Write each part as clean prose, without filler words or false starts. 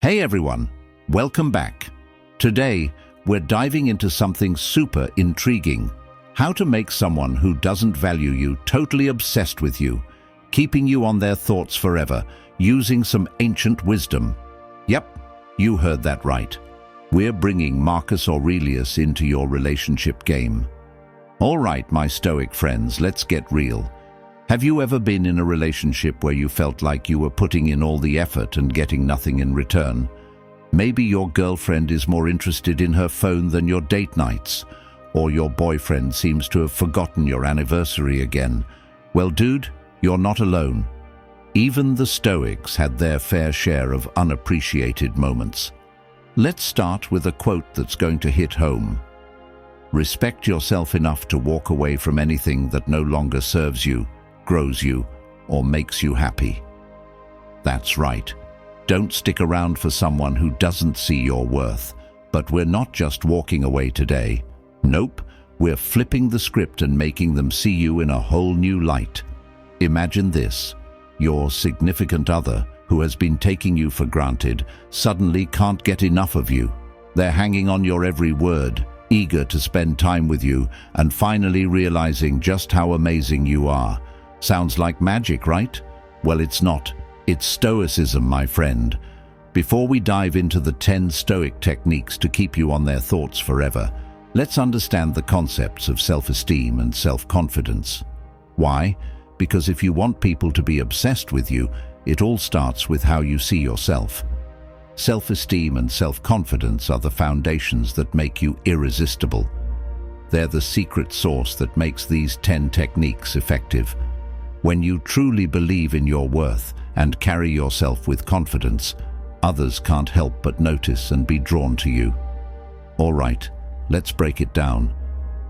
Hey everyone, welcome back. Today, we're diving into something super intriguing. How to make someone who doesn't value you totally obsessed with you, keeping you on their thoughts forever, using some ancient wisdom. Yep, you heard that right. We're bringing Marcus Aurelius into your relationship game. All right, my Stoic friends, let's get real. Have you ever been in a relationship where you felt like you were putting in all the effort and getting nothing in return? Maybe your girlfriend is more interested in her phone than your date nights, or your boyfriend seems to have forgotten your anniversary again. Well, dude, you're not alone. Even the Stoics had their fair share of unappreciated moments. Let's start with a quote that's going to hit home. Respect yourself enough to walk away from anything that no longer serves you, grows you, or makes you happy. That's right. Don't stick around for someone who doesn't see your worth. But we're not just walking away today. Nope, we're flipping the script and making them see you in a whole new light. Imagine this. Your significant other, who has been taking you for granted, suddenly can't get enough of you. They're hanging on your every word, eager to spend time with you, and finally realizing just how amazing you are. Sounds like magic, right? Well, it's not. It's Stoicism, my friend. Before we dive into the 10 Stoic techniques to keep you on their thoughts forever, let's understand the concepts of self-esteem and self-confidence. Why? Because if you want people to be obsessed with you, it all starts with how you see yourself. Self-esteem and self-confidence are the foundations that make you irresistible. They're the secret sauce that makes these 10 techniques effective. When you truly believe in your worth and carry yourself with confidence, others can't help but notice and be drawn to you. All right, let's break it down.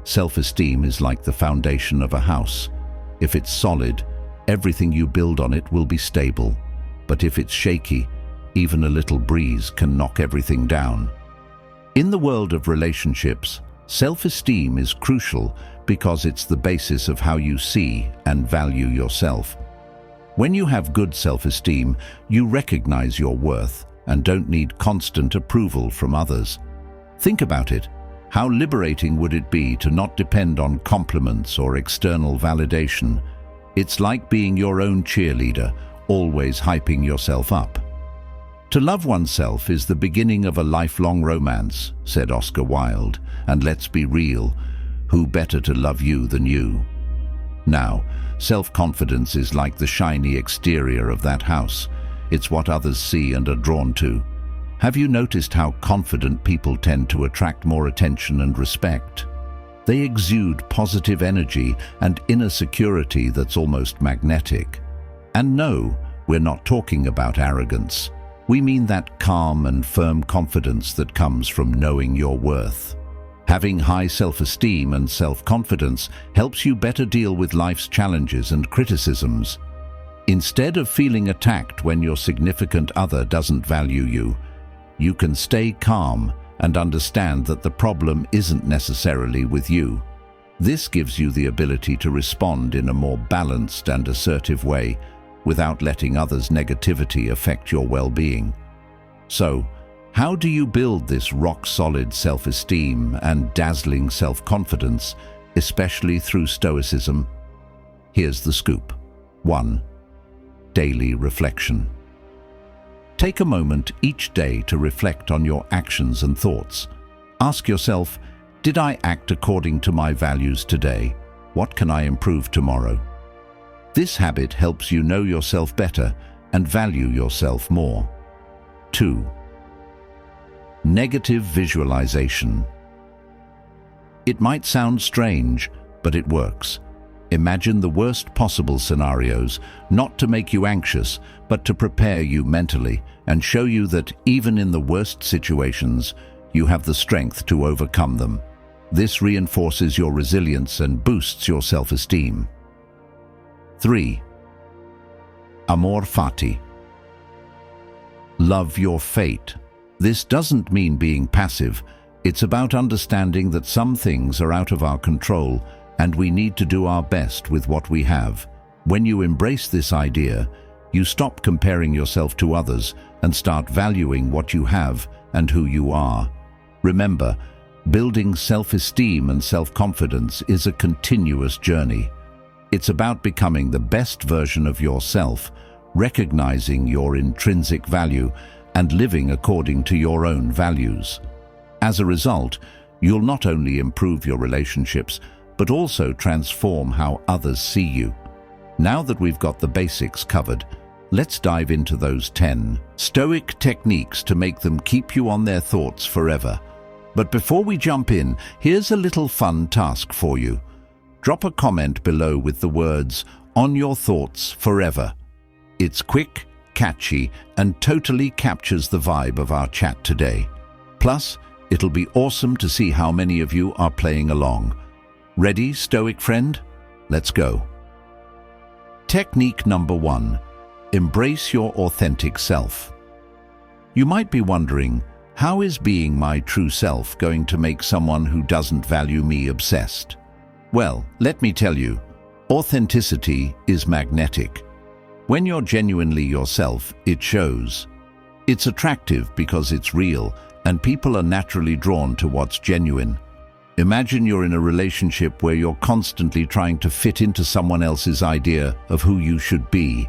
Self-esteem is like the foundation of a house. If it's solid, everything you build on it will be stable. But if it's shaky, even a little breeze can knock everything down. In the world of relationships, self-esteem is crucial because it's the basis of how you see and value yourself. When you have good self-esteem, you recognize your worth and don't need constant approval from others. Think about it. How liberating would it be to not depend on compliments or external validation? It's like being your own cheerleader, always hyping yourself up. To love oneself is the beginning of a lifelong romance, said Oscar Wilde, and let's be real, who better to love you than you? Now, self-confidence is like the shiny exterior of that house. It's what others see and are drawn to. Have you noticed how confident people tend to attract more attention and respect? They exude positive energy and inner security that's almost magnetic. And no, we're not talking about arrogance. We mean that calm and firm confidence that comes from knowing your worth. Having high self-esteem and self-confidence helps you better deal with life's challenges and criticisms. Instead of feeling attacked when your significant other doesn't value you, you can stay calm and understand that the problem isn't necessarily with you. This gives you the ability to respond in a more balanced and assertive way without letting others' negativity affect your well-being. So, how do you build this rock-solid self-esteem and dazzling self-confidence, especially through Stoicism? Here's the scoop. 1. Daily reflection. Take a moment each day to reflect on your actions and thoughts. Ask yourself, did I act according to my values today? What can I improve tomorrow? This habit helps you know yourself better and value yourself more. 2. Negative visualization. It might sound strange, but it works. Imagine the worst possible scenarios, not to make you anxious, but to prepare you mentally and show you that even in the worst situations, you have the strength to overcome them. This reinforces your resilience and boosts your self-esteem. 3. Amor fati. Love your fate. This doesn't mean being passive. It's about understanding that some things are out of our control and we need to do our best with what we have. When you embrace this idea, You stop comparing yourself to others and start valuing what you have and who you are. Remember, building self-esteem and self-confidence is a continuous journey. It's about becoming the best version of yourself, recognizing your intrinsic value, and living according to your own values. As a result, you'll not only improve your relationships, but also transform how others see you. Now that we've got the basics covered, let's dive into those 10 Stoic techniques to make them keep you on their thoughts forever. But before we jump in, here's a little fun task for you. Drop a comment below with the words, "On your thoughts forever." It's quick, catchy, and totally captures the vibe of our chat today. Plus, it'll be awesome to see how many of you are playing along. Ready, Stoic friend? Let's go. Technique number 1. Embrace your authentic self. You might be wondering, how is being my true self going to make someone who doesn't value me obsessed? Well, let me tell you, authenticity is magnetic. When you're genuinely yourself, it shows. It's attractive because it's real, and people are naturally drawn to what's genuine. Imagine you're in a relationship where you're constantly trying to fit into someone else's idea of who you should be.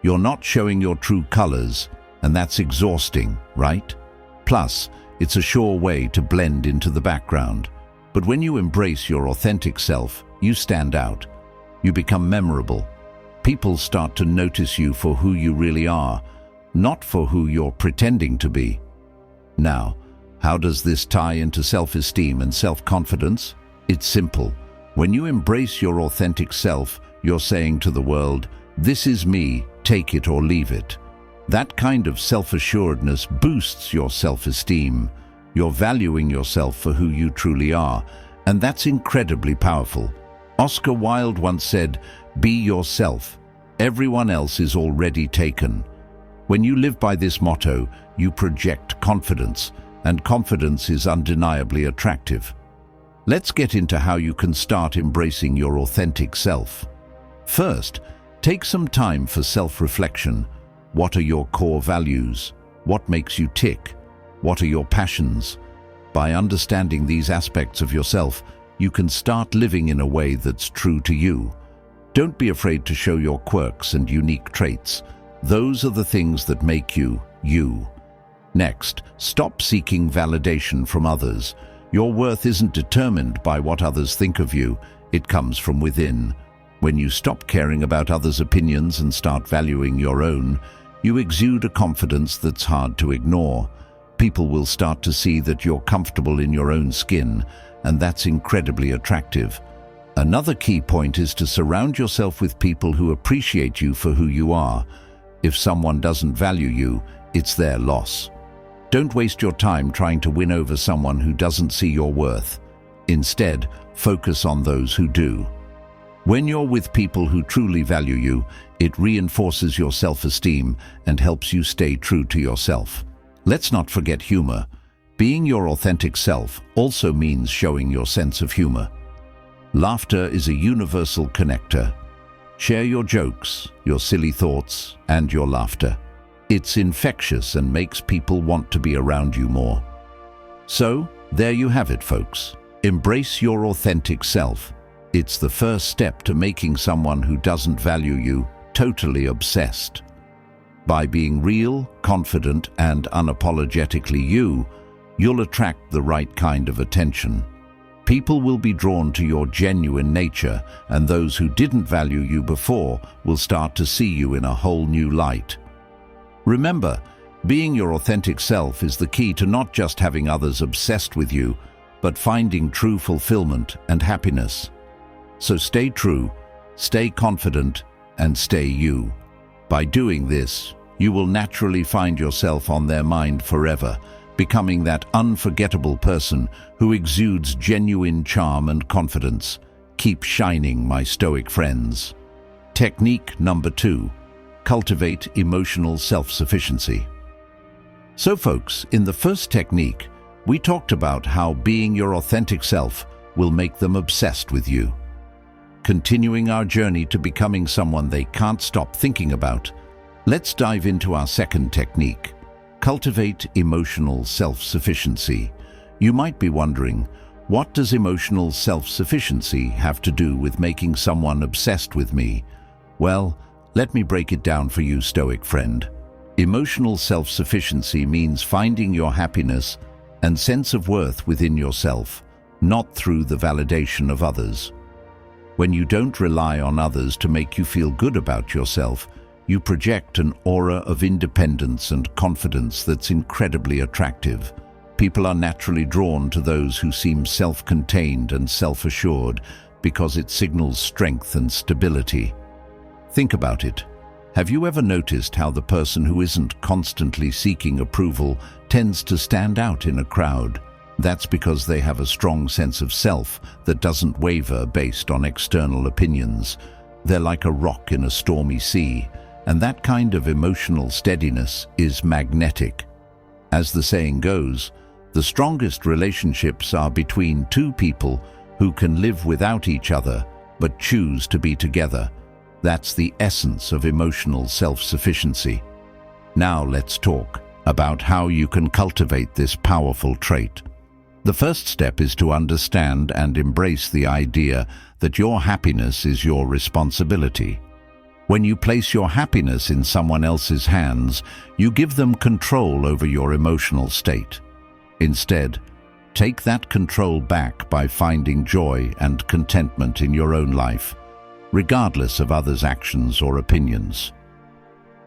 You're not showing your true colors, and that's exhausting, right? Plus, it's a sure way to blend into the background. But when you embrace your authentic self, you stand out. You become memorable. People start to notice you for who you really are, not for who you're pretending to be. Now, how does this tie into self-esteem and self-confidence? It's simple. When you embrace your authentic self, you're saying to the world, "This is me, take it or leave it." That kind of self-assuredness boosts your self-esteem. You're valuing yourself for who you truly are, and that's incredibly powerful. Oscar Wilde once said, "Be yourself. Everyone else is already taken." When you live by this motto, you project confidence, and confidence is undeniably attractive. Let's get into how you can start embracing your authentic self. First, take some time for self-reflection. What are your core values? What makes you tick? What are your passions? By understanding these aspects of yourself, you can start living in a way that's true to you. Don't be afraid to show your quirks and unique traits. Those are the things that make you, you. Next, stop seeking validation from others. Your worth isn't determined by what others think of you. It comes from within. When you stop caring about others' opinions and start valuing your own, you exude a confidence that's hard to ignore. People will start to see that you're comfortable in your own skin, and that's incredibly attractive. Another key point is to surround yourself with people who appreciate you for who you are. If someone doesn't value you, it's their loss. Don't waste your time trying to win over someone who doesn't see your worth. Instead, focus on those who do. When you're with people who truly value you, it reinforces your self-esteem and helps you stay true to yourself. Let's not forget humor. Being your authentic self also means showing your sense of humor. Laughter is a universal connector. Share your jokes, your silly thoughts, and your laughter. It's infectious and makes people want to be around you more. So, there you have it, folks. Embrace your authentic self. It's the first step to making someone who doesn't value you totally obsessed. By being real, confident, and unapologetically you, you'll attract the right kind of attention. People will be drawn to your genuine nature, and those who didn't value you before will start to see you in a whole new light. Remember, being your authentic self is the key to not just having others obsessed with you, but finding true fulfillment and happiness. So stay true, stay confident, and stay you. By doing this, you will naturally find yourself on their mind forever, becoming that unforgettable person who exudes genuine charm and confidence. Keep shining, my Stoic friends. Technique number 2. Cultivate emotional self-sufficiency. So folks, in the first technique, we talked about how being your authentic self will make them obsessed with you. Continuing our journey to becoming someone they can't stop thinking about, Let's dive into our second technique. Cultivate emotional self-sufficiency. You might be wondering, what does emotional self-sufficiency have to do with making someone obsessed with me? Well, let me break it down for you, Stoic friend. Emotional self-sufficiency means finding your happiness and sense of worth within yourself, not through the validation of others. When you don't rely on others to make you feel good about yourself, you project an aura of independence and confidence that's incredibly attractive. People are naturally drawn to those who seem self-contained and self-assured because it signals strength and stability. Think about it. Have you ever noticed how the person who isn't constantly seeking approval tends to stand out in a crowd? That's because they have a strong sense of self that doesn't waver based on external opinions. They're like a rock in a stormy sea, and that kind of emotional steadiness is magnetic. As the saying goes, the strongest relationships are between two people who can live without each other but choose to be together. That's the essence of emotional self-sufficiency. Now let's talk about how you can cultivate this powerful trait. The first step is to understand and embrace the idea that your happiness is your responsibility. When you place your happiness in someone else's hands, you give them control over your emotional state. Instead, take that control back by finding joy and contentment in your own life, regardless of others' actions or opinions.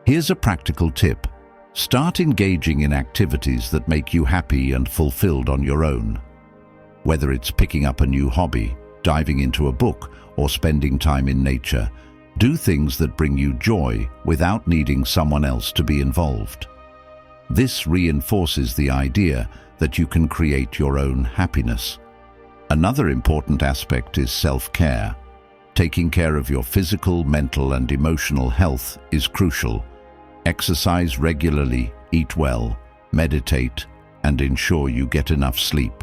Here's a practical tip. Start engaging in activities that make you happy and fulfilled on your own. Whether it's picking up a new hobby, diving into a book, or spending time in nature, do things that bring you joy without needing someone else to be involved. This reinforces the idea that you can create your own happiness. Another important aspect is self-care. Taking care of your physical, mental, and emotional health is crucial. Exercise regularly, eat well, meditate, and ensure you get enough sleep.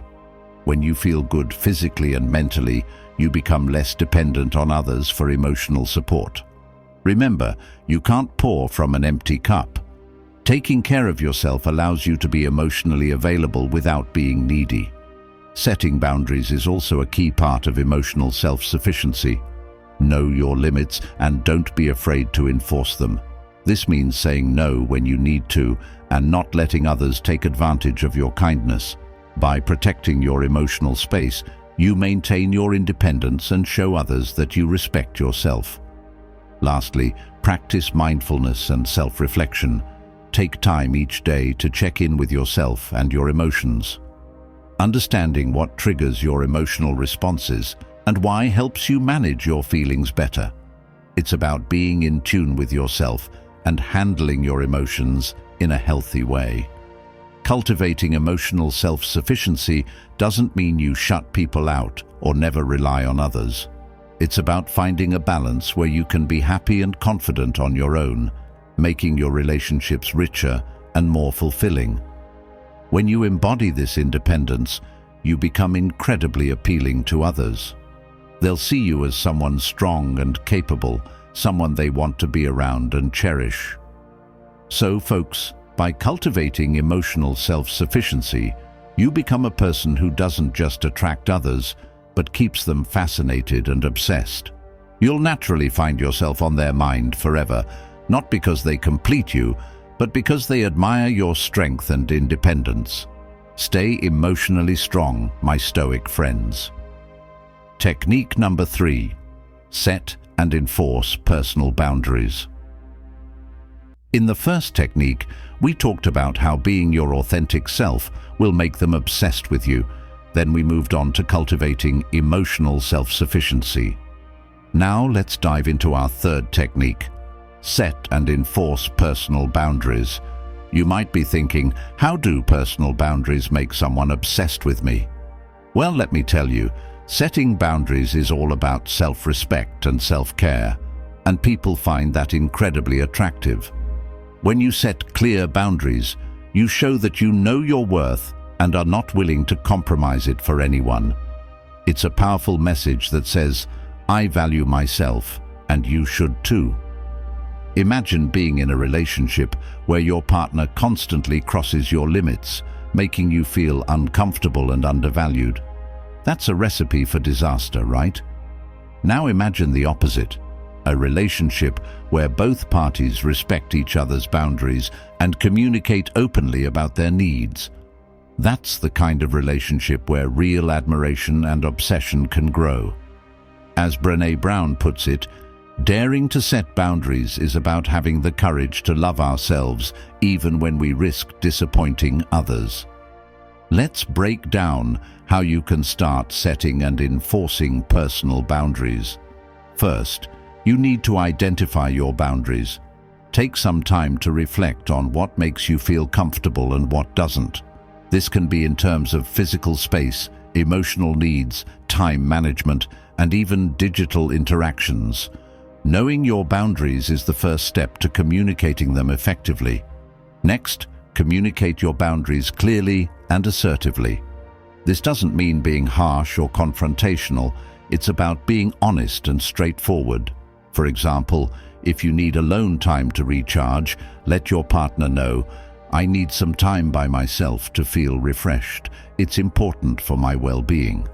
When you feel good physically and mentally, you become less dependent on others for emotional support. Remember, you can't pour from an empty cup. Taking care of yourself allows you to be emotionally available without being needy. Setting boundaries is also a key part of emotional self-sufficiency. Know your limits and don't be afraid to enforce them. This means saying no when you need to and not letting others take advantage of your kindness. By protecting your emotional space, you maintain your independence and show others that you respect yourself. Lastly, practice mindfulness and self-reflection. Take time each day to check in with yourself and your emotions. Understanding what triggers your emotional responses and why helps you manage your feelings better. It's about being in tune with yourself and handling your emotions in a healthy way. Cultivating emotional self-sufficiency doesn't mean you shut people out or never rely on others. It's about finding a balance where you can be happy and confident on your own, making your relationships richer and more fulfilling. When you embody this independence, you become incredibly appealing to others. They'll see you as someone strong and capable, someone they want to be around and cherish. So, folks, by cultivating emotional self-sufficiency, you become a person who doesn't just attract others, but keeps them fascinated and obsessed. You'll naturally find yourself on their mind forever, not because they complete you, but because they admire your strength and independence. Stay emotionally strong, my Stoic friends. Technique number 3. Set and enforce personal boundaries. In the first technique, we talked about how being your authentic self will make them obsessed with you. Then we moved on to cultivating emotional self-sufficiency. Now let's dive into our third technique. Set and enforce personal boundaries. You might be thinking, how do personal boundaries make someone obsessed with me? Well, let me tell you, setting boundaries is all about self-respect and self-care, and people find that incredibly attractive. When you set clear boundaries, you show that you know your worth and are not willing to compromise it for anyone. It's a powerful message that says, I value myself, and you should too. Imagine being in a relationship where your partner constantly crosses your limits, making you feel uncomfortable and undervalued. That's a recipe for disaster, right? Now imagine the opposite, a relationship where both parties respect each other's boundaries and communicate openly about their needs. That's the kind of relationship where real admiration and obsession can grow. As Brené Brown puts it, daring to set boundaries is about having the courage to love ourselves even when we risk disappointing others. Let's break down how you can start setting and enforcing personal boundaries. First, you need to identify your boundaries. Take some time to reflect on what makes you feel comfortable and what doesn't. This can be in terms of physical space, emotional needs, time management, and even digital interactions. Knowing your boundaries is the first step to communicating them effectively. Next, communicate your boundaries clearly and assertively. This doesn't mean being harsh or confrontational. It's about being honest and straightforward. For example, if you need alone time to recharge, let your partner know, "I need some time by myself to feel refreshed. It's important for my well-being."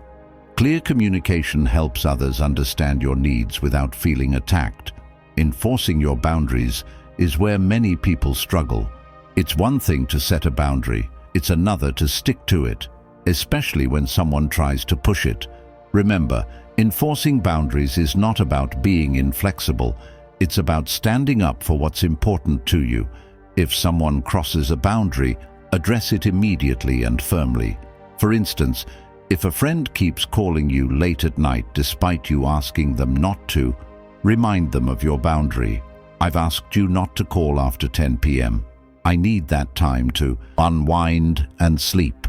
Clear communication helps others understand your needs without feeling attacked. Enforcing your boundaries is where many people struggle. It's one thing to set a boundary, it's another to stick to it, especially when someone tries to push it. Remember, enforcing boundaries is not about being inflexible, it's about standing up for what's important to you. If someone crosses a boundary, address it immediately and firmly. For instance, if a friend keeps calling you late at night despite you asking them not to, remind them of your boundary. "I've asked you not to call after 10 p.m. I need that time to unwind and sleep."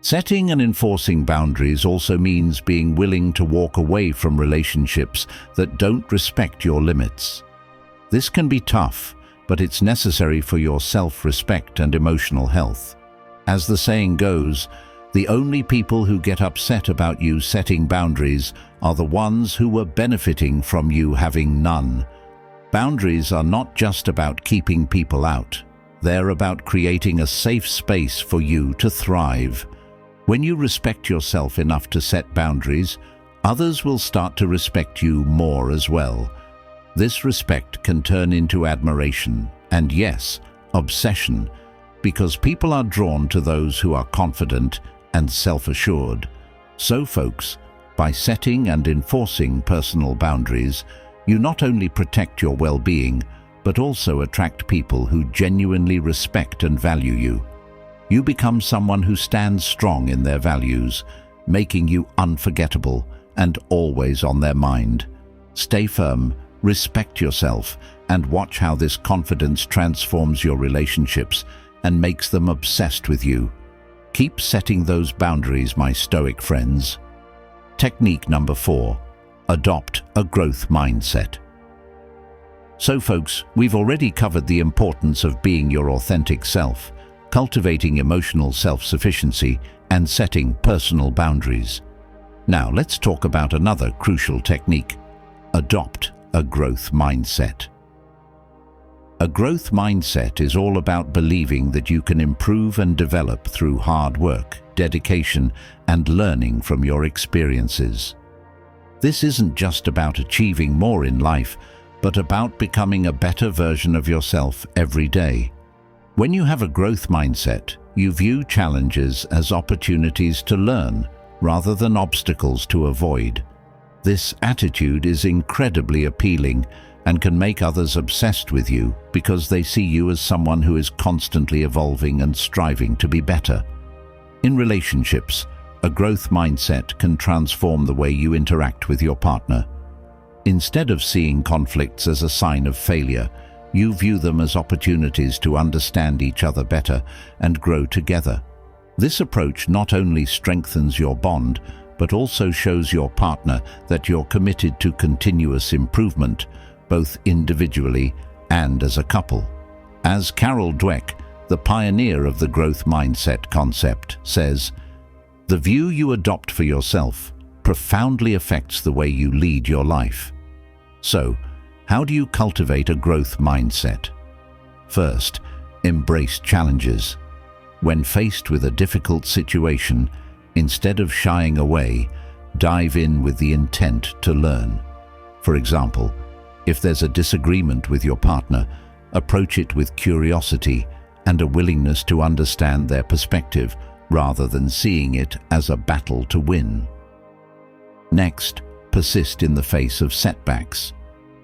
Setting and enforcing boundaries also means being willing to walk away from relationships that don't respect your limits. This can be tough, but it's necessary for your self-respect and emotional health. As the saying goes, the only people who get upset about you setting boundaries are the ones who were benefiting from you having none. Boundaries are not just about keeping people out. They're about creating a safe space for you to thrive. When you respect yourself enough to set boundaries, others will start to respect you more as well. This respect can turn into admiration and, yes, obsession, because people are drawn to those who are confident and self-assured. So, folks, by setting and enforcing personal boundaries, you not only protect your well-being, but also attract people who genuinely respect and value you. You become someone who stands strong in their values, making you unforgettable and always on their mind. Stay firm, respect yourself, and watch how this confidence transforms your relationships and makes them obsessed with you. Keep setting those boundaries, my Stoic friends. Technique number 4. Adopt a growth mindset. So, folks, we've already covered the importance of being your authentic self, cultivating emotional self-sufficiency, and setting personal boundaries. Now, let's talk about another crucial technique. Adopt a growth mindset. A growth mindset is all about believing that you can improve and develop through hard work, dedication, and learning from your experiences. This isn't just about achieving more in life, but about becoming a better version of yourself every day. When you have a growth mindset, you view challenges as opportunities to learn rather than obstacles to avoid. This attitude is incredibly appealing and can make others obsessed with you because they see you as someone who is constantly evolving and striving to be better. In relationships, a growth mindset can transform the way you interact with your partner. Instead of seeing conflicts as a sign of failure, you view them as opportunities to understand each other better and grow together. This approach not only strengthens your bond, but also shows your partner that you're committed to continuous improvement, both individually and as a couple. As Carol Dweck, the pioneer of the growth mindset concept, says, "The view you adopt for yourself profoundly affects the way you lead your life." So, How do you cultivate a growth mindset? First, embrace challenges. When faced with a difficult situation, instead of shying away, dive in with the intent to learn. For example, if there's a disagreement with your partner, approach it with curiosity and a willingness to understand their perspective rather than seeing it as a battle to win. Next, persist in the face of setbacks.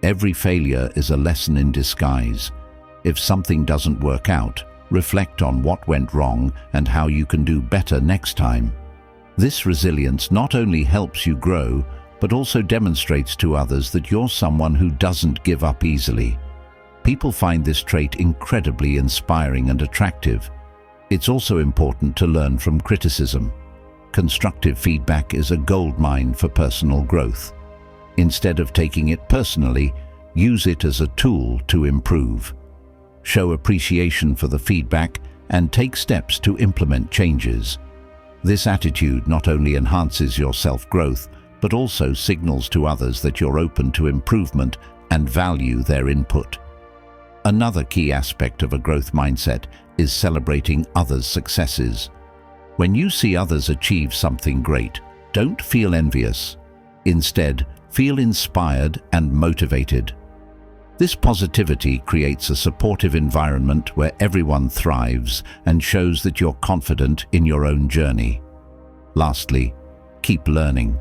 Every failure is a lesson in disguise. If something doesn't work out, reflect on what went wrong and how you can do better next time. This resilience not only helps you grow, but also demonstrates to others that you're someone who doesn't give up easily. People find this trait incredibly inspiring and attractive. It's also important to learn from criticism. Constructive feedback is a goldmine for personal growth. Instead of taking it personally, use it as a tool to improve. Show appreciation for the feedback and take steps to implement changes. This attitude not only enhances your self-growth, but also signals to others that you're open to improvement and value their input. Another key aspect of a growth mindset is celebrating others' successes. When you see others achieve something great, don't feel envious. Instead, feel inspired and motivated. This positivity creates a supportive environment where everyone thrives and shows that you're confident in your own journey. Lastly, keep learning.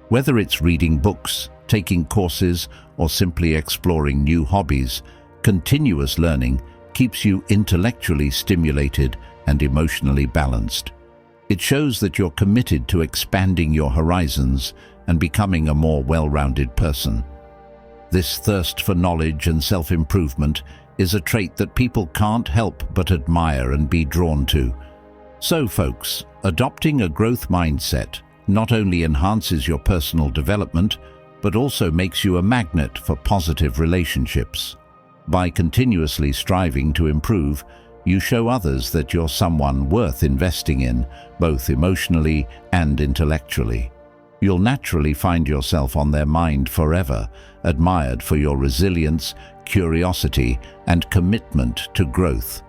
Whether it's reading books, taking courses, or simply exploring new hobbies, continuous learning keeps you intellectually stimulated and emotionally balanced. It shows that you're committed to expanding your horizons and becoming a more well-rounded person. This thirst for knowledge and self-improvement is a trait that people can't help but admire and be drawn to. So, folks, adopting a growth mindset not only enhances your personal development, but also makes you a magnet for positive relationships. By continuously striving to improve, you show others that you're someone worth investing in, both emotionally and intellectually. You'll naturally find yourself on their mind forever, admired for your resilience, curiosity, and commitment to growth.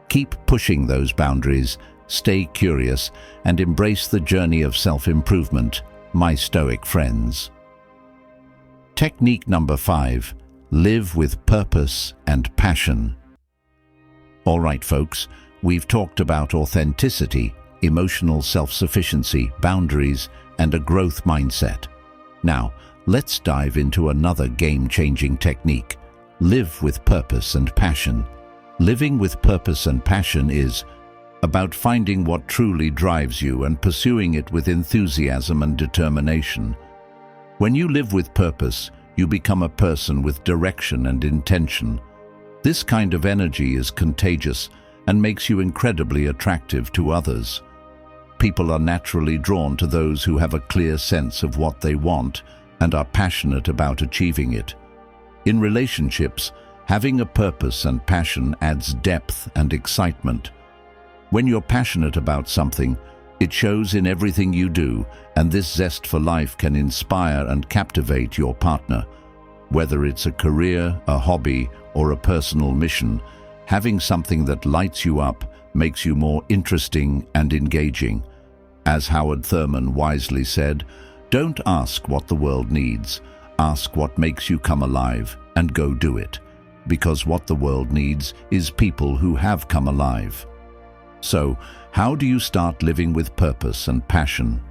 Keep pushing those boundaries, stay curious, and embrace the journey of self-improvement, my Stoic friends. Technique number 5. Live with purpose and passion. All right, folks, we've talked about authenticity, emotional self-sufficiency, boundaries, and a growth mindset. Now, let's dive into another game-changing technique. Live with purpose and passion. Living with purpose and passion is about finding what truly drives you and pursuing it with enthusiasm and determination. When you live with purpose, you become a person with direction and intention. This kind of energy is contagious and makes you incredibly attractive to others. People are naturally drawn to those who have a clear sense of what they want and are passionate about achieving it. In relationships, having a purpose and passion adds depth and excitement. When you're passionate about something, it shows in everything you do, and this zest for life can inspire and captivate your partner. Whether it's a career, a hobby, or a personal mission, having something that lights you up makes you more interesting and engaging. As Howard Thurman wisely said, don't ask what the world needs, ask what makes you come alive, and go do it. Because what the world needs is people who have come alive. So, how do you start living with purpose and passion?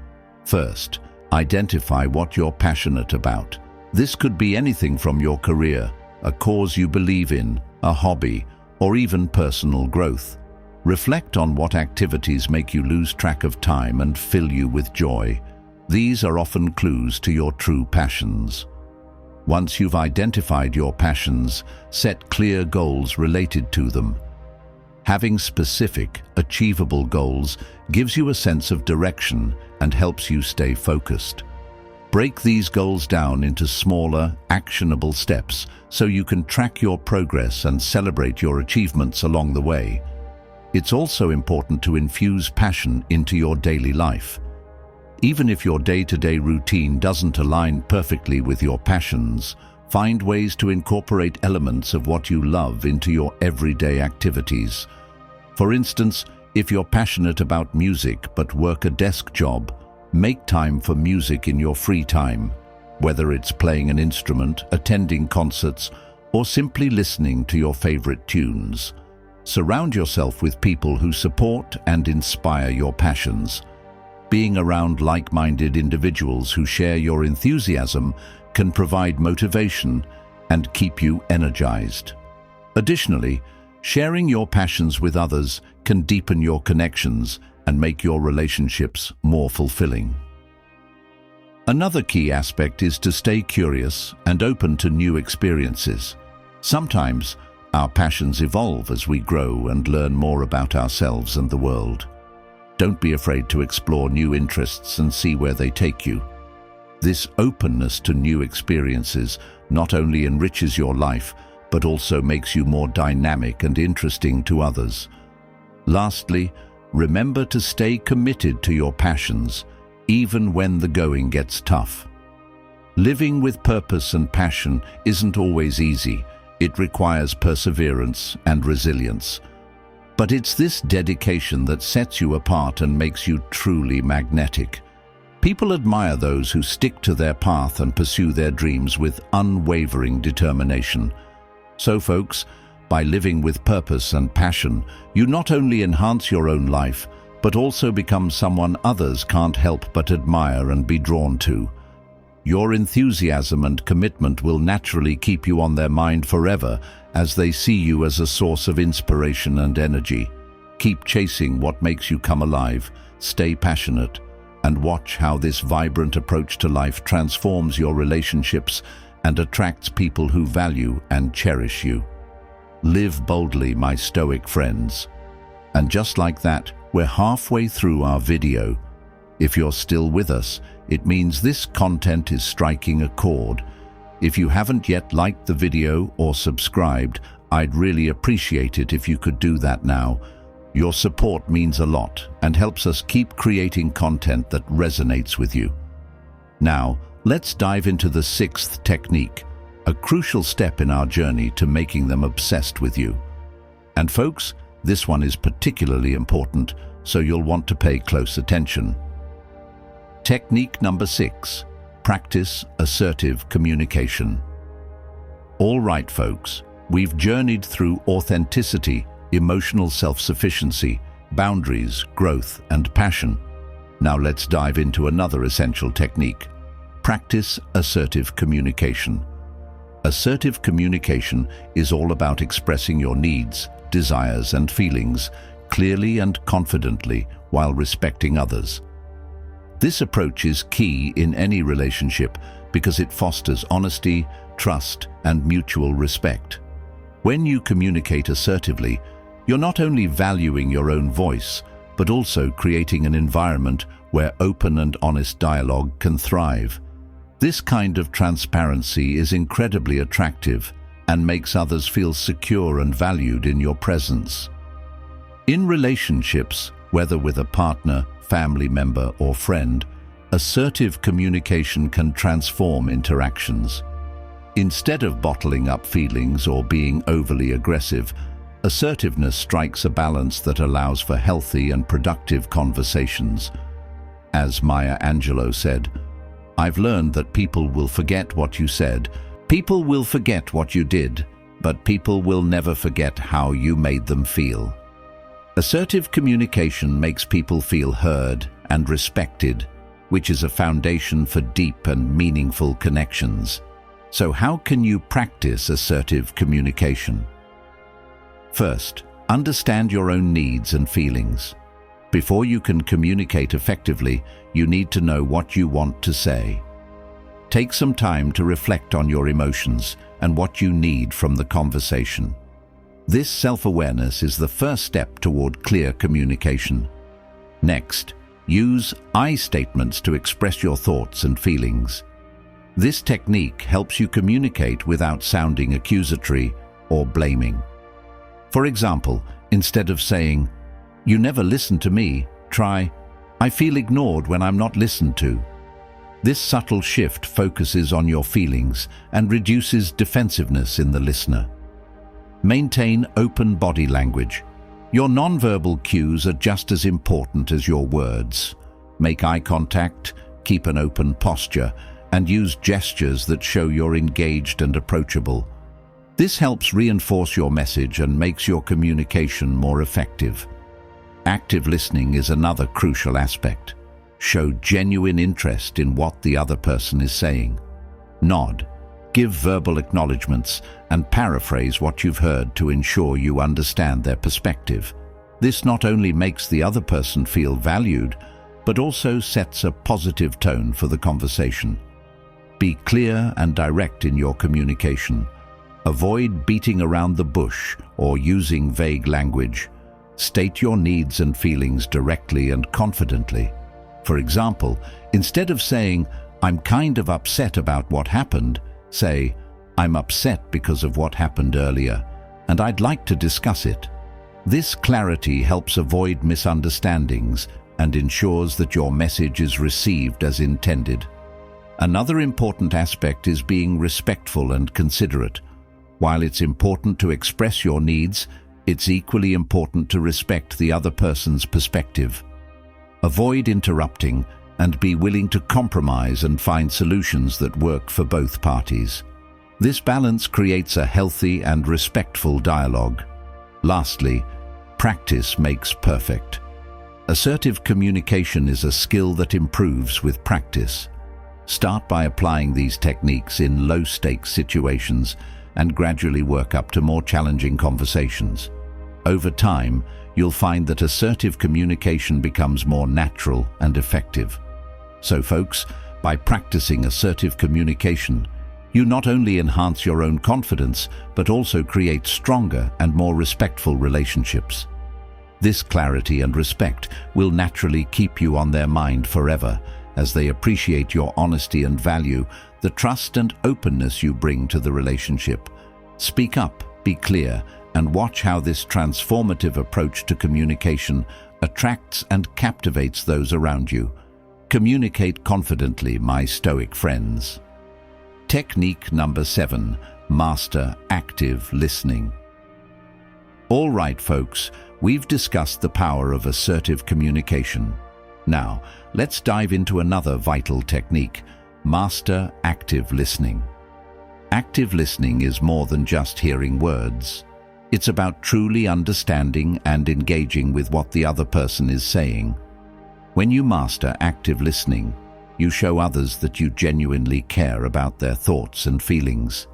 First, identify what you're passionate about. This could be anything from your career, a cause you believe in, a hobby, or even personal growth. Reflect on what activities make you lose track of time and fill you with joy. These are often clues to your true passions. Once you've identified your passions, set clear goals related to them. Having specific, achievable goals gives you a sense of direction and helps you stay focused. Break these goals down into smaller, actionable steps so you can track your progress and celebrate your achievements along the way. It's also important to infuse passion into your daily life. Even if your day-to-day routine doesn't align perfectly with your passions, Find ways to incorporate elements of what you love into your everyday activities. For instance, if you're passionate about music but work a desk job, make time for music in your free time, whether it's playing an instrument, attending concerts, or simply listening to your favorite tunes. Surround yourself with people who support and inspire your passions. Being around like-minded individuals who share your enthusiasm can provide motivation and keep you energized. Additionally, sharing your passions with others can deepen your connections and make your relationships more fulfilling. Another key aspect is to stay curious and open to new experiences. Sometimes, our passions evolve as we grow and learn more about ourselves and the world. Don't be afraid to explore new interests and see where they take you. This openness to new experiences not only enriches your life, but also makes you more dynamic and interesting to others. Lastly, remember to stay committed to your passions, even when the going gets tough. Living with purpose and passion isn't always easy. It requires perseverance and resilience. But it's this dedication that sets you apart and makes you truly magnetic. People admire those who stick to their path and pursue their dreams with unwavering determination. So folks, by living with purpose and passion, you not only enhance your own life, but also become someone others can't help but admire and be drawn to. Your enthusiasm and commitment will naturally keep you on their mind forever as they see you as a source of inspiration and energy. Keep chasing what makes you come alive, stay passionate, and watch how this vibrant approach to life transforms your relationships and attracts people who value and cherish you. Live boldly, my Stoic friends. And just like that, we're halfway through our video. If you're still with us, it means this content is striking a chord. If you haven't yet liked the video or subscribed, I'd really appreciate it if you could do that now. Your support means a lot and helps us keep creating content that resonates with you. Now, let's dive into the sixth technique, a crucial step in our journey to making them obsessed with you. And folks, this one is particularly important, so you'll want to pay close attention. Technique number 6. Practice assertive communication. All right, folks, we've journeyed through authenticity, emotional self-sufficiency, boundaries, growth, and passion. Now let's dive into another essential technique. Practice assertive communication. Assertive communication is all about expressing your needs, desires, and feelings clearly and confidently while respecting others. This approach is key in any relationship because it fosters honesty, trust, and mutual respect. When you communicate assertively, you're not only valuing your own voice, but also creating an environment where open and honest dialogue can thrive. This kind of transparency is incredibly attractive and makes others feel secure and valued in your presence. In relationships, whether with a partner, family member, or friend, assertive communication can transform interactions. Instead of bottling up feelings or being overly aggressive, assertiveness strikes a balance that allows for healthy and productive conversations. As Maya Angelou said, "I've learned that people will forget what you said, people will forget what you did, but people will never forget how you made them feel." Assertive communication makes people feel heard and respected, which is a foundation for deep and meaningful connections. So how can you practice assertive communication? First, understand your own needs and feelings. Before you can communicate effectively, you need to know what you want to say. Take some time to reflect on your emotions and what you need from the conversation. This self-awareness is the first step toward clear communication. Next, use I statements to express your thoughts and feelings. This technique helps you communicate without sounding accusatory or blaming. For example, instead of saying, "You never listen to me," try, "I feel ignored when I'm not listened to." This subtle shift focuses on your feelings and reduces defensiveness in the listener. Maintain open body language. Your nonverbal cues are just as important as your words. Make eye contact, keep an open posture, and use gestures that show you're engaged and approachable. This helps reinforce your message and makes your communication more effective. Active listening is another crucial aspect. Show genuine interest in what the other person is saying. Nod, give verbal acknowledgements, and paraphrase what you've heard to ensure you understand their perspective. This not only makes the other person feel valued, but also sets a positive tone for the conversation. Be clear and direct in your communication. Avoid beating around the bush or using vague language. State your needs and feelings directly and confidently. For example, instead of saying, "I'm kind of upset about what happened," say, "I'm upset because of what happened earlier, and I'd like to discuss it." This clarity helps avoid misunderstandings and ensures that your message is received as intended. Another important aspect is being respectful and considerate. While it's important to express your needs, it's equally important to respect the other person's perspective. Avoid interrupting and be willing to compromise and find solutions that work for both parties. This balance creates a healthy and respectful dialogue. Lastly, practice makes perfect. Assertive communication is a skill that improves with practice. Start by applying these techniques in low-stakes situations and gradually work up to more challenging conversations. Over time, you'll find that assertive communication becomes more natural and effective. So folks, by practicing assertive communication, you not only enhance your own confidence, but also create stronger and more respectful relationships. This clarity and respect will naturally keep you on their mind forever, as they appreciate your honesty and value the trust and openness you bring to the relationship. Speak up, be clear, and watch how this transformative approach to communication attracts and captivates those around you. Communicate confidently, my Stoic friends. Technique number 7, master active listening. All right, folks, we've discussed the power of assertive communication. Now, let's dive into another vital technique, master active listening. Active listening is more than just hearing words. It's about truly understanding and engaging with what the other person is saying. When you master active listening, you show others that you genuinely care about their thoughts and feelings.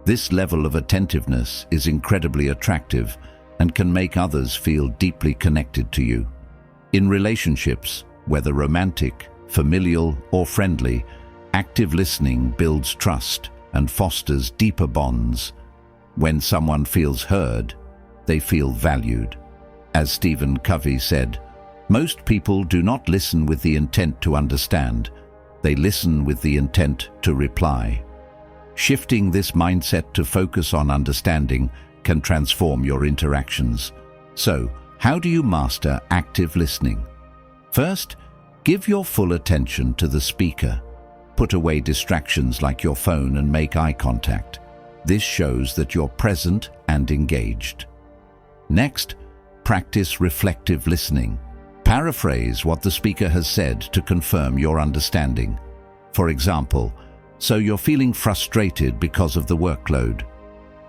This level of attentiveness is incredibly attractive and can make others feel deeply connected to you. In relationships, whether romantic, familial, or friendly, active listening builds trust and fosters deeper bonds. When someone feels heard, they feel valued. As Stephen Covey said, most people do not listen with the intent to understand, they listen with the intent to reply. Shifting this mindset to focus on understanding can transform your interactions. So, how do you master active listening? First, give your full attention to the speaker. Put away distractions like your phone and make eye contact. This shows that you're present and engaged. Next, practice reflective listening. Paraphrase what the speaker has said to confirm your understanding. For example, "So you're feeling frustrated because of the workload."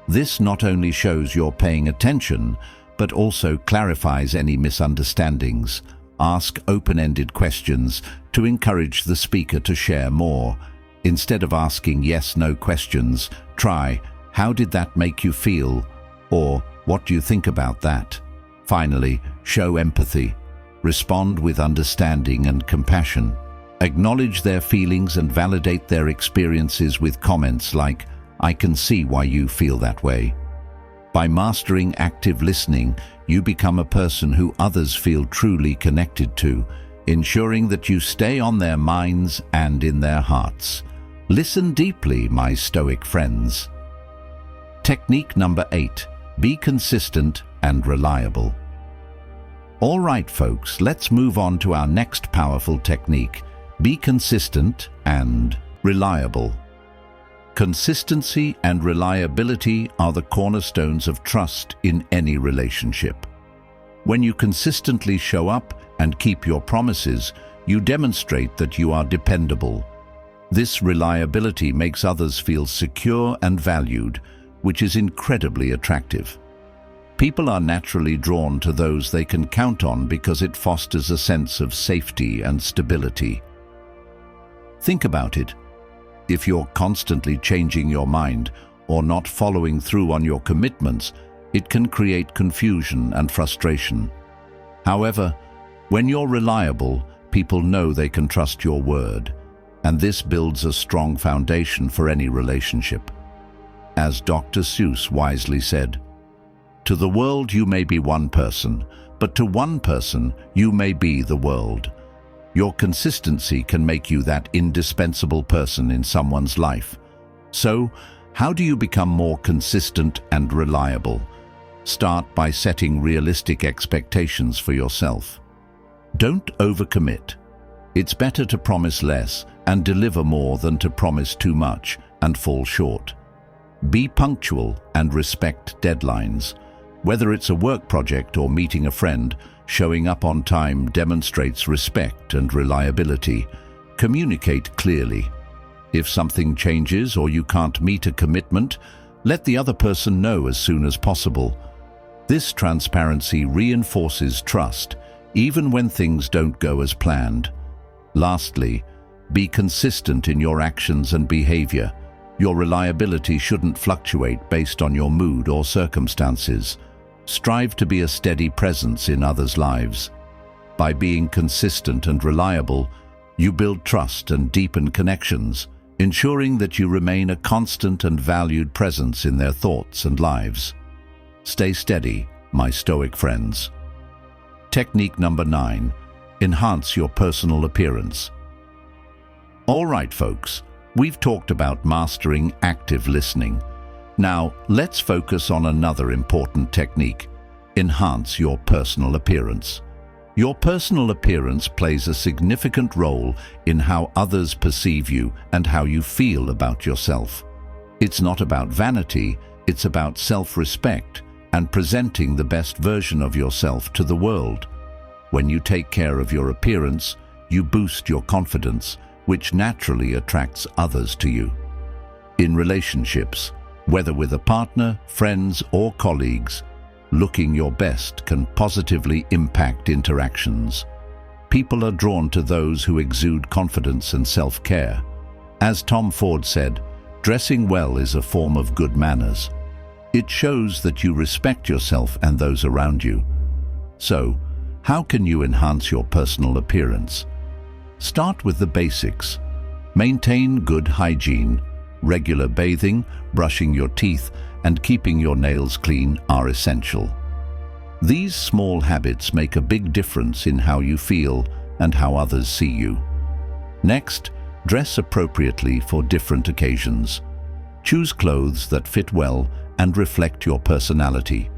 This not only shows you're paying attention, but also clarifies any misunderstandings. Ask open-ended questions to encourage the speaker to share more. Instead of asking yes/no questions, try, "How did that make you feel?" or "What do you think about that?" Finally, show empathy. Respond with understanding and compassion. Acknowledge their feelings and validate their experiences with comments like, "I can see why you feel that way." By mastering active listening, you become a person who others feel truly connected to, ensuring that you stay on their minds and in their hearts. Listen deeply, my Stoic friends. Technique number 8, be consistent and reliable. All right, folks, let's move on to our next powerful technique, Be consistent and reliable. Consistency and reliability are the cornerstones of trust in any relationship. When you consistently show up and keep your promises, you demonstrate that you are dependable. This reliability makes others feel secure and valued, which is incredibly attractive. People are naturally drawn to those they can count on because it fosters a sense of safety and stability. Think about it. If you're constantly changing your mind or not following through on your commitments, it can create confusion and frustration. However, when you're reliable, people know they can trust your word, and this builds a strong foundation for any relationship. As Dr. Seuss wisely said, "To the world you may be one person, but to one person you may be the world." Your consistency can make you that indispensable person in someone's life. So, how do you become more consistent and reliable? Start by setting realistic expectations for yourself. Don't overcommit. It's better to promise less and deliver more than to promise too much and fall short. Be punctual and respect deadlines. Whether it's a work project or meeting a friend, showing up on time demonstrates respect and reliability. Communicate clearly. If something changes or you can't meet a commitment, let the other person know as soon as possible. This transparency reinforces trust, even when things don't go as planned. Lastly, be consistent in your actions and behavior. Your reliability shouldn't fluctuate based on your mood or circumstances. Strive to be a steady presence in others' lives. By being consistent and reliable, you build trust and deepen connections, ensuring that you remain a constant and valued presence in their thoughts and lives. Stay steady, my Stoic friends. Technique number 9. Enhance your personal appearance. All right, folks, we've talked about mastering active listening. Now, let's focus on another important technique. Enhance your personal appearance. Your personal appearance plays a significant role in how others perceive you and how you feel about yourself. It's not about vanity, it's about self-respect and presenting the best version of yourself to the world. When you take care of your appearance, you boost your confidence, which naturally attracts others to you. In relationships, whether with a partner, friends, or colleagues, looking your best can positively impact interactions. People are drawn to those who exude confidence and self-care. As Tom Ford said, dressing well is a form of good manners. It shows that you respect yourself and those around you. So, how can you enhance your personal appearance? Start with the basics. Maintain good hygiene. Regular bathing, brushing your teeth, and keeping your nails clean are essential. These small habits make a big difference in how you feel and how others see you. Next, dress appropriately for different occasions. Choose clothes that fit well and reflect your personality.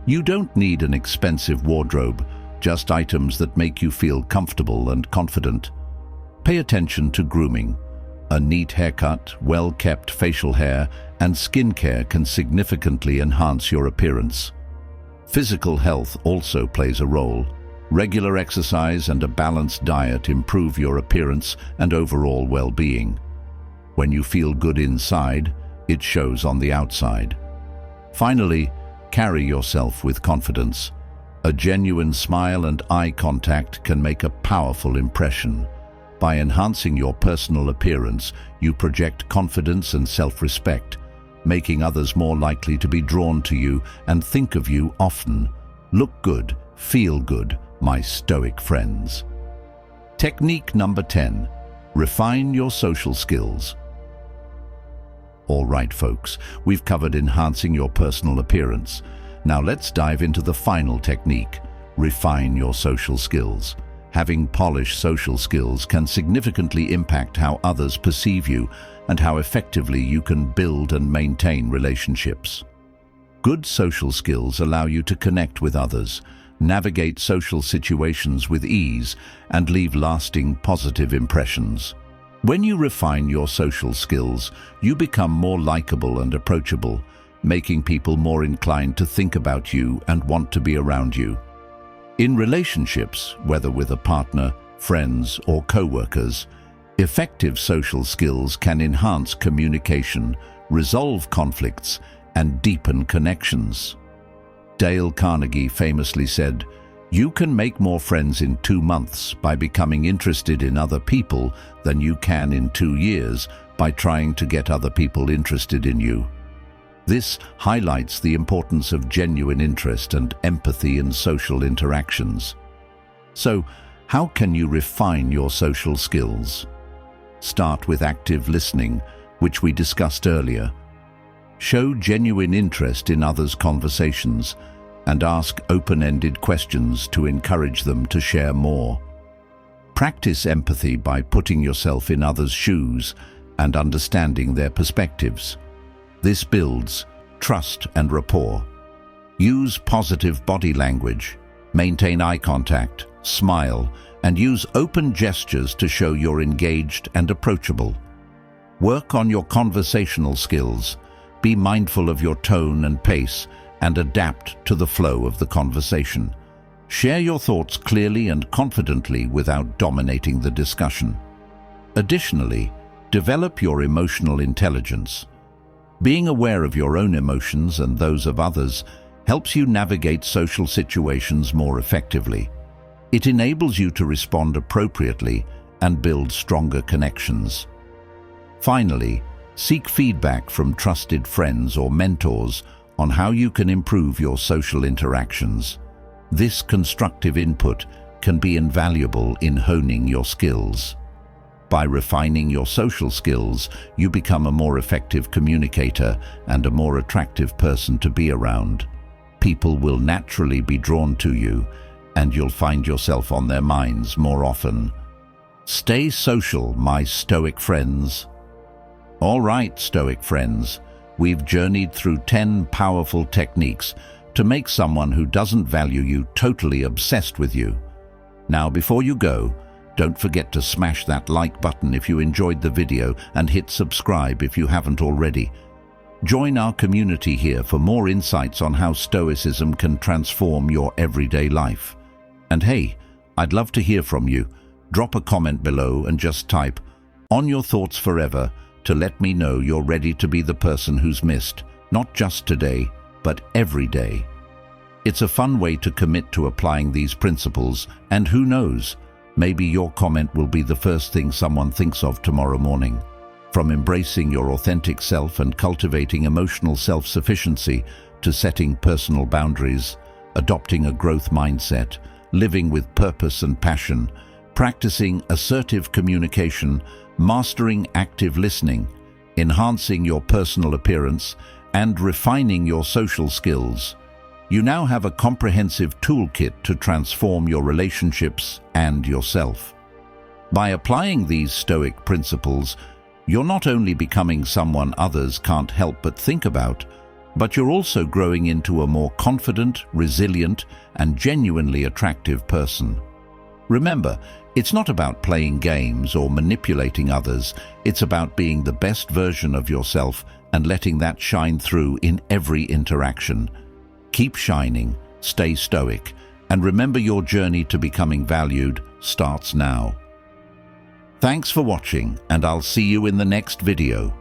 You don't need an expensive wardrobe, just items that make you feel comfortable and confident. Pay attention to grooming. A neat haircut, well-kept facial hair, and skincare can significantly enhance your appearance. Physical health also plays a role. Regular exercise and a balanced diet improve your appearance and overall well-being. When you feel good inside, it shows on the outside. Finally, carry yourself with confidence. A genuine smile and eye contact can make a powerful impression. By enhancing your personal appearance, you project confidence and self-respect, making others more likely to be drawn to you and think of you often. Look good, feel good, my Stoic friends. Technique number 10. Refine your social skills. All right, folks, we've covered enhancing your personal appearance. Now let's dive into the final technique, refine your social skills. Having polished social skills can significantly impact how others perceive you and how effectively you can build and maintain relationships. Good social skills allow you to connect with others, navigate social situations with ease, and leave lasting positive impressions. When you refine your social skills, you become more likable and approachable, making people more inclined to think about you and want to be around you. In relationships, whether with a partner, friends, or co-workers, effective social skills can enhance communication, resolve conflicts, and deepen connections. Dale Carnegie famously said, "You can make more friends in 2 months by becoming interested in other people than you can in 2 years by trying to get other people interested in you." This highlights the importance of genuine interest and empathy in social interactions. So, how can you refine your social skills? Start with active listening, which we discussed earlier. Show genuine interest in others' conversations and ask open-ended questions to encourage them to share more. Practice empathy by putting yourself in others' shoes and understanding their perspectives. This builds trust and rapport. Use positive body language, maintain eye contact, smile, and use open gestures to show you're engaged and approachable. Work on your conversational skills. Be mindful of your tone and pace and adapt to the flow of the conversation. Share your thoughts clearly and confidently without dominating the discussion. Additionally, develop your emotional intelligence. Being aware of your own emotions and those of others helps you navigate social situations more effectively. It enables you to respond appropriately and build stronger connections. Finally, seek feedback from trusted friends or mentors on how you can improve your social interactions. This constructive input can be invaluable in honing your skills. By refining your social skills, you become a more effective communicator and a more attractive person to be around. People will naturally be drawn to you, and you'll find yourself on their minds more often. Stay social, my Stoic friends. All right, Stoic friends, we've journeyed through 10 powerful techniques to make someone who doesn't value you totally obsessed with you. Now, before you go, don't forget to smash that like button if you enjoyed the video and hit subscribe if you haven't already. Join our community here for more insights on how Stoicism can transform your everyday life. And hey, I'd love to hear from you. Drop a comment below and just type "on your thoughts forever" to let me know you're ready to be the person who's missed, not just today, but every day. It's a fun way to commit to applying these principles, and who knows, maybe your comment will be the first thing someone thinks of tomorrow morning. From embracing your authentic self and cultivating emotional self-sufficiency to setting personal boundaries, adopting a growth mindset, living with purpose and passion, practicing assertive communication, mastering active listening, enhancing your personal appearance, and refining your social skills, you now have a comprehensive toolkit to transform your relationships and yourself. By applying these Stoic principles, you're not only becoming someone others can't help but think about, but you're also growing into a more confident, resilient, and genuinely attractive person. Remember, it's not about playing games or manipulating others. It's about being the best version of yourself and letting that shine through in every interaction. Keep shining, stay stoic, and remember your journey to becoming valued starts now. Thanks for watching, and I'll see you in the next video.